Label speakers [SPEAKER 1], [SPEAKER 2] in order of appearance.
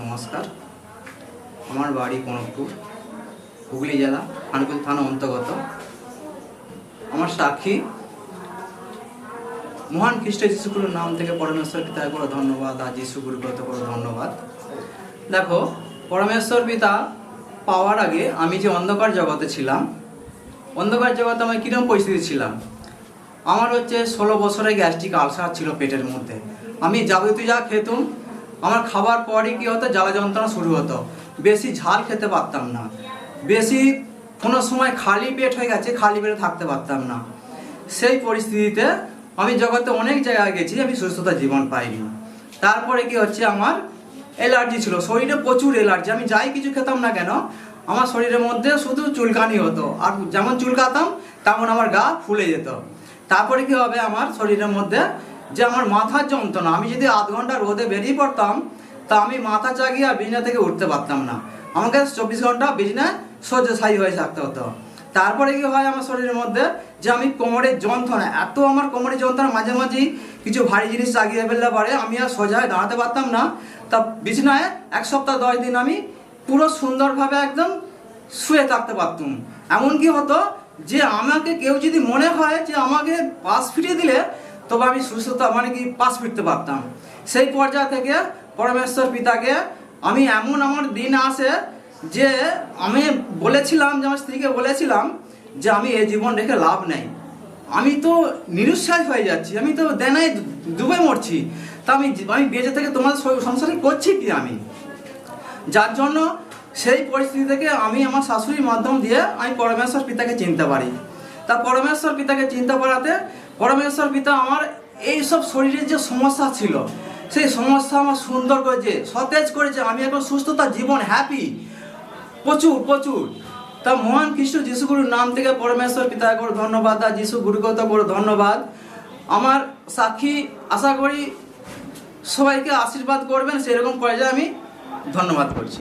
[SPEAKER 1] নমস্কার। আমার বাড়ি কনকপুর, হুগলি জেলা, খানকুল থানা অন্তর্গত। আমার সাক্ষী মহান খ্রিস্ট যিশুগুরুর নাম থেকে পরমেশ্বর পিতাকে করে ধন্যবাদ, আর যিশুগুরুকে করে ধন্যবাদ। দেখো, পরমেশ্বর পিতা পাওয়ার আগে আমি যে অন্ধকার জগতে ছিলাম, অন্ধকার জগতে আমি কীরকম পরিস্থিতি ছিলাম। আমার 16 বছরে গ্যাস্ট্রিক আলসার ছিল পেটের মধ্যে। আমি যাবতীয় যা খেতুম, আমার খাবার পরই কী হতো, জ্বালা যন্ত্রণা শুরু হতো। বেশি ঝাল খেতে পারতাম না, বেশি কোনো সময় খালি পেট হয়ে গেছে, খালি পেটে থাকতে পারতাম না। সেই পরিস্থিতিতে আমি জগতে অনেক জায়গায় গেছি, আমি সুস্থতা জীবন পাইনি। তারপরে কি হচ্ছে, আমার অ্যালার্জি ছিল, শরীরে প্রচুর অ্যালার্জি। আমি যাই কিছু খেতাম না কেন, আমার শরীরের মধ্যে শুধু চুলকানি হতো, আর যেমন চুলকাতাম তেমন আমার গা ফুলে যেত। তারপরে কি হবে, আমার শরীরের মধ্যে যে আমার মাথার যন্ত্রণা, আমি যদি আধ ঘন্টা রোদে বেরিয়ে পড়তাম তা আমি মাথা চাগিয়ে আর বিছানা থেকে উঠতে পারতাম না। আমাকে 24 ঘন্টা বিছানায় শয্যাশায়ী হয়ে থাকতে হতো। তারপরে কি হয় আমার শরীরের মধ্যে, যে আমি কোমরের যন্ত্রণা, এত আমার কোমরের যন্ত্রণা, মাঝে মাঝেই কিছু ভারী জিনিস চাগিয়ে ফেললে পরে আমি আর সোজায় দাঁড়াতে পারতাম না। তা বিছানায় 1 সপ্তাহ 10 দিন আমি পুরো সুন্দরভাবে একদম শুয়ে থাকতে পারতাম। এমন কি হতো যে আমাকে কেউ যদি মনে হয় যে আমাকে পাশ ফিরিয়ে দিলে, তবে আমি সুস্থতা পাশ ফিরতে পারতাম। সেই পর্যায় থেকে পরমেশ্বর পিতাকে আমি এমন আমার দিন আসে যে আমি বলেছিলাম, যে আমার স্ত্রীকে বলেছিলাম যে আমি এই জীবন রেখে লাভ নেই, আমি তো নিরুৎসাহ হয়ে যাচ্ছি, আমি তো দেনায় ডুবে মরছি, তা আমি বেঁচে থেকে তোমাদের সংসারে করছি কি আমি। যার জন্য সেই পরিস্থিতি থেকে আমি আমার শাশুড়ির মাধ্যম দিয়ে আমি পরমেশ্বর পিতাকে চিনতে পারি। তা পরমেশ্বর পিতাকে চিনতে পারাতে পরমেশ্বর পিতা আমার এইসব শরীরের যে সমস্যা ছিল, সেই সমস্যা আমার সুন্দর করেছে, সতেজ করেছে। আমি এখন সুস্থতা জীবন হ্যাপি, প্রচুর প্রচুর। তা মহান খ্রিস্ট যিশুগুরুর নাম থেকে পরমেশ্বর পিতাকে করে ধন্যবাদ, আর যিশু গুরুকে করে ধন্যবাদ। আমার সাক্ষী, আশা করি সবাইকে আশীর্বাদ করবেন, সেরকম পর্যায়ে আমি ধন্যবাদ করছি।